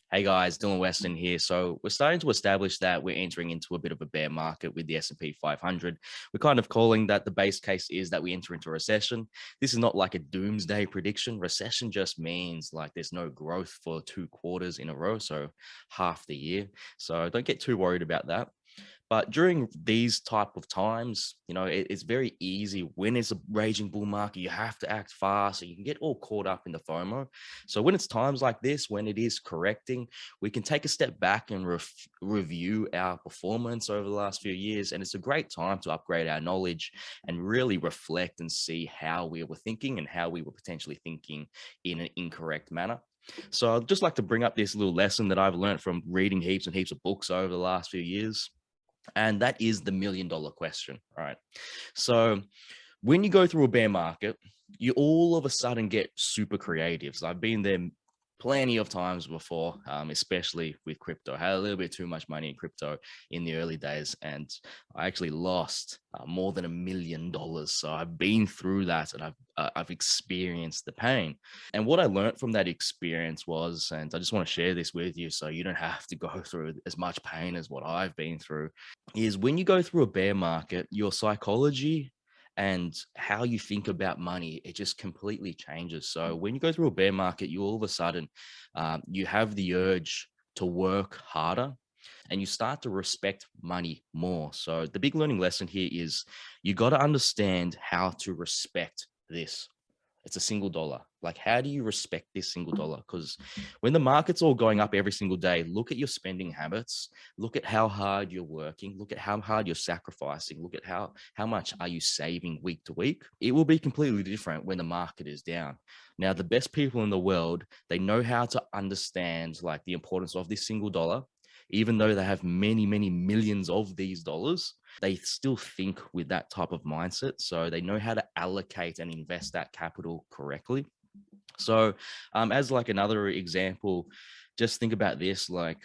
Hey guys, Dylan Weston here. So we're starting to establish that we're entering into a bit of a bear market with the S&P 500. We're kind of calling that the base case is that we enter into a recession. This is not like a doomsday prediction. Recession just means like there's no growth for 2 quarters in a row, so half the year. So don't get too worried about that. But during these type of times, it's very easy when it's a raging bull market, you have to act fast, so you can get all caught up in the FOMO. So when it's times like this, when it is correcting, we can take a step back and review our performance over the last few years. And it's a great time to upgrade our knowledge and really reflect and see how we were thinking and how we were potentially thinking in an incorrect manner. So I'd just like to bring up this little lesson that I've learned from reading heaps and heaps of books over the last few years. And that is the $1,000,000 question, right? So when you go through a bear market, you all of a sudden get super creative. So I've been there plenty of times before, especially with crypto. I had a little bit too much money in crypto in the early days, and I actually lost more than $1,000,000. So I've been through that, and I've experienced the pain. And what I learned from that experience was, and I just want to share this with you, so you don't have to go through as much pain as what I've been through, is when you go through a bear market, your psychology and how you think about money, it just completely changes. So when you go through a bear market, you all of a sudden, you have the urge to work harder and you start to respect money more. So the big learning lesson here is you got to understand how to respect this. It's a single dollar. Like, how do you respect this single dollar? Because when the market's all going up every single day, look at your spending habits. Look at how hard you're working. Look at how hard you're sacrificing. Look at how much are you saving week to week. It will be completely different when the market is down. Now, the best people in the world, they know how to understand like the importance of this single dollar, even though they have many, many millions of these dollars. They still think with that type of mindset. So they know how to allocate and invest that capital correctly. So as like another example, just think about this, like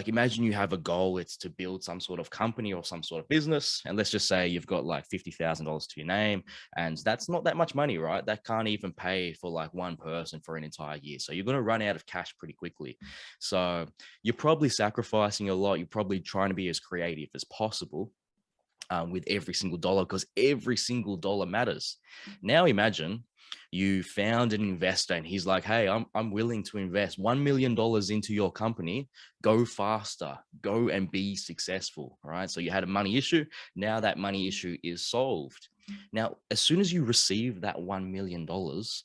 imagine you have a goal, it's to build some sort of company or some sort of business. And let's just say you've got like $50,000 to your name, and that's not that much money, right? That can't even pay for like one person for an entire year. So you're going to run out of cash pretty quickly. So you're probably sacrificing a lot. You're probably trying to be as creative as possible with every single dollar, because every single dollar matters. Now imagine you found an investor and he's like, hey, I'm willing to invest $1,000,000 into your company. Go faster, go and be successful. Right. So you had a money issue. Now that money issue is solved. Now, as soon as you receive that $1,000,000,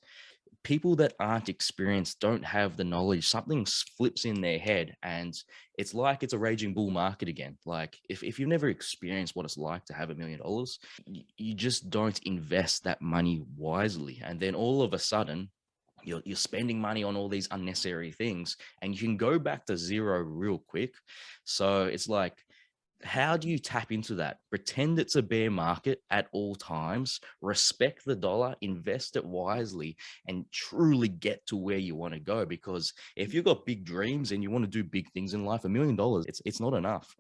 people that aren't experienced, don't have the knowledge, something flips in their head, and it's like it's a raging bull market again. Like if you've never experienced what it's like to have $1,000,000, you just don't invest that money wisely. And then all of a sudden, you're spending money on all these unnecessary things, and you can go back to zero real quick. So it's like, how do you tap into that? Pretend it's a bear market at all times, respect the dollar, invest it wisely, and truly get to where you want to go. Because if you've got big dreams and you want to do big things in life, $1,000,000, it's not enough.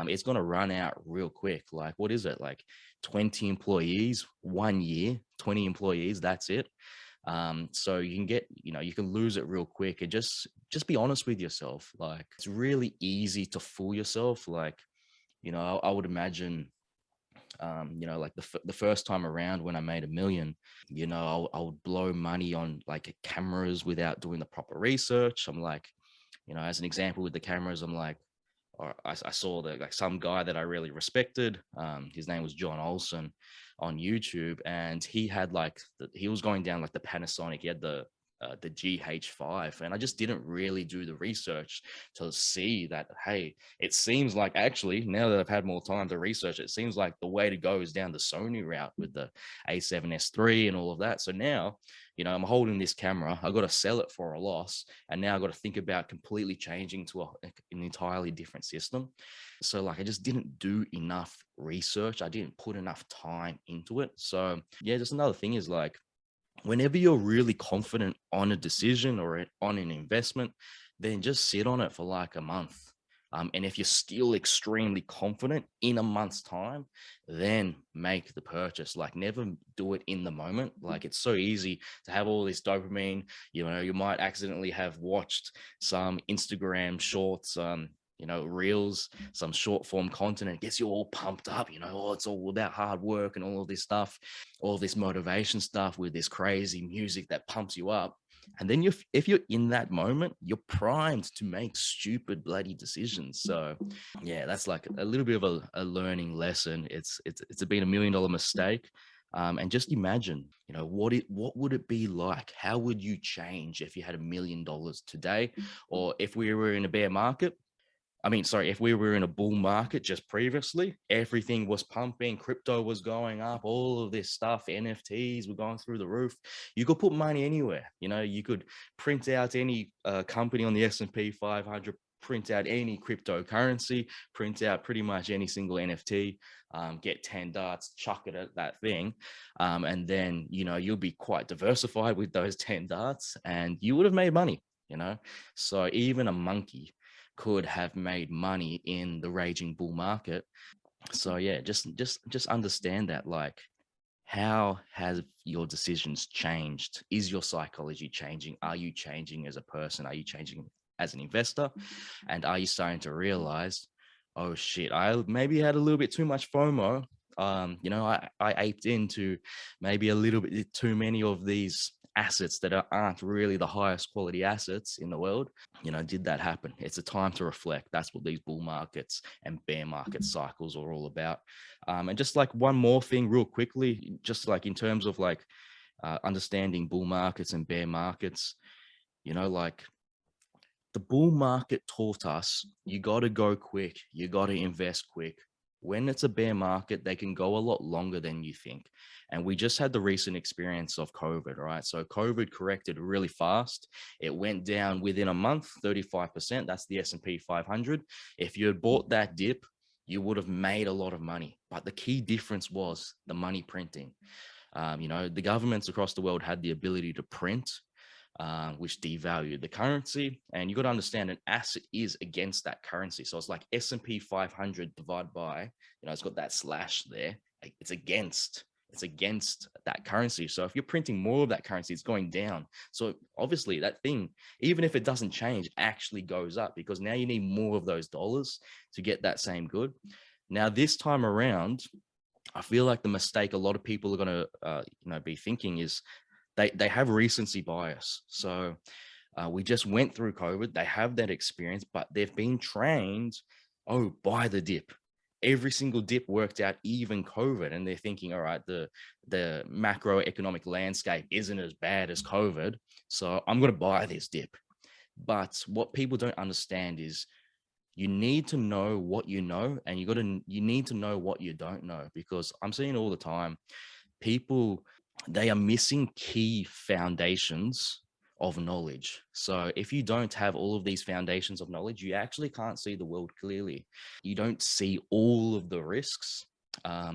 It's going to run out real quick. Like, what is it? Like 20 employees, 1 year, 20 employees, that's it. So you can get, you can lose it real quick. And just be honest with yourself. Like, it's really easy to fool yourself. Like, I would imagine, like the first time around when I made 1,000,000, I would blow money on like cameras without doing the proper research. I'm like, as an example with the cameras, I'm like, or I saw that like some guy that I really respected, his name was John Olson on YouTube, and he had like, he was going down like the Panasonic, he had the GH5, and I just didn't really do the research to see that, hey, it seems like, actually, now that I've had more time to research, it seems like the way to go is down the Sony route with the A7S III and all of that. So now, I'm holding this camera, I got to sell it for a loss, and now I got to think about completely changing to an entirely different system. So like, I just didn't do enough research, I didn't put enough time into it. So yeah, just another thing is like, whenever you're really confident on a decision or on an investment, then just sit on it for like a month. And if you're still extremely confident in a month's time, then make the purchase. Like, never do it in the moment. Like, it's so easy to have all this dopamine. You might accidentally have watched some Instagram shorts, reels, some short form content, and it gets you all pumped up. Oh, it's all about hard work and all of this stuff, all this motivation stuff with this crazy music that pumps you up. And then if you're in that moment, you're primed to make stupid bloody decisions. So yeah, that's like a little bit of a learning lesson. It's been $1 million mistake. And just imagine, what would it be like? How would you change if you had $1 million today? Or if we were in a bear market, if we were in a bull market just previously, everything was pumping, crypto was going up, all of this stuff, NFTs were going through the roof. You could put money anywhere. You could print out any company on the S&P 500, print out any cryptocurrency, print out pretty much any single NFT, get 10 darts, chuck it at that thing. And then, you'll be quite diversified with those 10 darts and you would have made money. So even a monkey could have made money in the raging bull market. So yeah, just understand that, like, how has your decisions changed? Is your psychology changing? Are you changing as a person? Are you changing as an investor? And are you starting to realize, oh shit, I maybe had a little bit too much FOMO. I aped into maybe a little bit too many of these assets that aren't really the highest quality assets in the world. Did that happen? It's a time to reflect. That's what these bull markets and bear market cycles are all about. And just like one more thing real quickly, just like in terms of like understanding bull markets and bear markets, like the bull market taught us you got to go quick, you got to invest quick. When it's a bear market, they can go a lot longer than you think. And we just had the recent experience of COVID, right? So COVID corrected really fast. It went down within a month, 35%. That's the S&P 500. If you had bought that dip, you would have made a lot of money. But the key difference was the money printing. The governments across the world had the ability to print, which devalued the currency. And you got to understand, an asset is against that currency. So it's like S&P 500 divided by, it's got that slash there. It's against that currency. So if you're printing more of that currency, it's going down. So obviously that thing, even if it doesn't change, actually goes up, because now you need more of those dollars to get that same good. Now, this time around, I feel like the mistake a lot of people are going to be thinking is they have recency bias. So we just went through COVID. They have that experience, but they've been trained, buy the dip. Every single dip worked out, even COVID. And they're thinking, all right, the macroeconomic landscape isn't as bad as COVID, so I'm going to buy this dip. But what people don't understand is you need to know what you know, and you need to know what you don't know, because I'm seeing all the time people, they are missing key foundations of knowledge. So if you don't have all of these foundations of knowledge, you actually can't see the world clearly. You don't see all of the risks.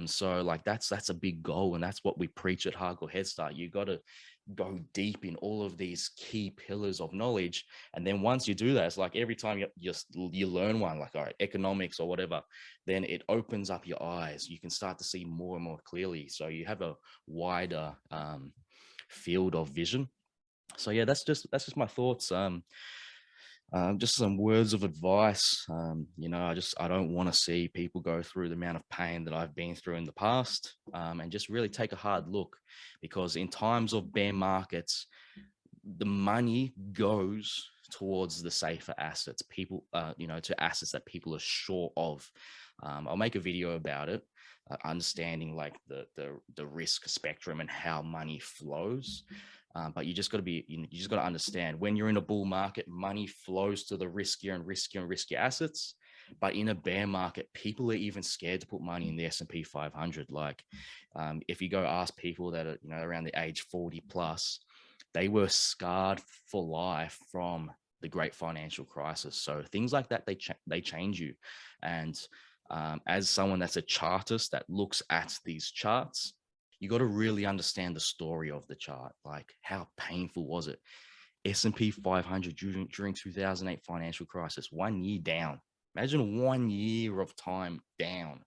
So like that's a big goal, and that's what we preach at Hardcore Headstart. You got to go deep in all of these key pillars of knowledge, and then once you do that, it's like every time you learn one, like, all right, economics or whatever, then it opens up your eyes. You can start to see more and more clearly, so you have a wider field of vision. So yeah, that's just my thoughts. Just some words of advice. I don't want to see people go through the amount of pain that I've been through in the past, and just really take a hard look, because in times of bear markets, the money goes towards the safer assets, to assets that people are sure of. I'll make a video about it, understanding like the risk spectrum and how money flows. But you just got to understand, when you're in a bull market, money flows to the riskier and riskier and riskier assets. But in a bear market, people are even scared to put money in the S&P 500. Like, if you go ask people that are around the age 40 plus, they were scarred for life from the great financial crisis. So things like that, they change you. And as someone that's a chartist that looks at these charts, you got to really understand the story of the chart. Like, how painful was it? S&P 500 during 2008 financial crisis, 1 year down. Imagine 1 year of time down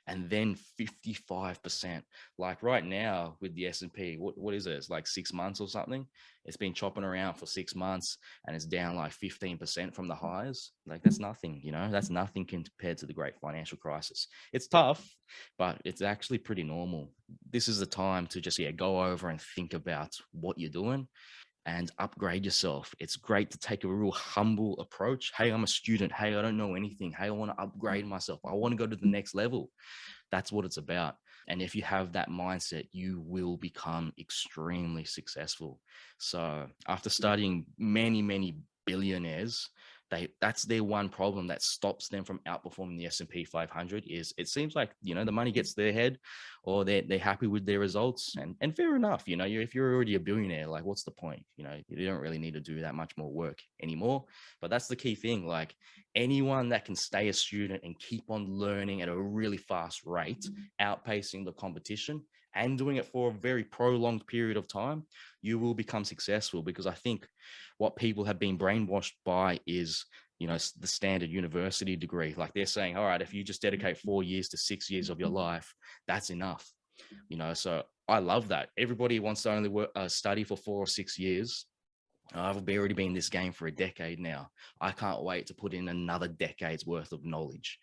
and then 55%. Like right now with the S&P, what is it? It's like 6 months or something. It's been chopping around for 6 months and it's down like 15% from the highs. Like that's nothing, that's nothing compared to the great financial crisis. It's tough, but it's actually pretty normal. This is the time to just, go over and think about what you're doing and upgrade yourself. It's great to take a real humble approach. Hey, I'm a student. Hey, I don't know anything. Hey, I want to upgrade myself. I want to go to the next level. That's what it's about. And if you have that mindset, you will become extremely successful. So after studying many, many billionaires, that's their one problem that stops them from outperforming the S&P 500 is it seems like, the money gets to their head or they're happy with their results. And fair enough, if you're already a billionaire, like what's the point? You don't really need to do that much more work anymore. But that's the key thing. Like anyone that can stay a student and keep on learning at a really fast rate, outpacing the competition and doing it for a very prolonged period of time, you will become successful. Because I think what people have been brainwashed by is, the standard university degree. Like they're saying, all right, if you just dedicate 4 years to 6 years of your life, that's enough. So I love that. Everybody wants to only study for 4 or 6 years. I've already been in this game for a decade now. I can't wait to put in another decade's worth of knowledge,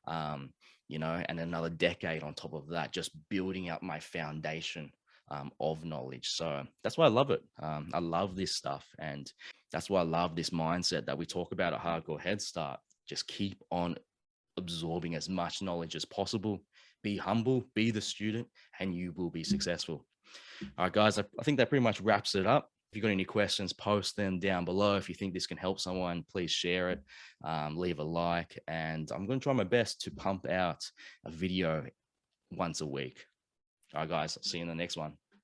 and another decade on top of that, just building up my foundation of knowledge. So that's why I love it. I love this stuff. And that's why I love this mindset that we talk about at Hardcore Headstart. Just keep on absorbing as much knowledge as possible. Be humble, be the student, and you will be successful. All right, guys, I think that pretty much wraps it up. If you've got any questions, post them down below. If you think this can help someone, please share it, leave a like, and I'm going to try my best to pump out a video once a week. All right, guys, see you in the next one.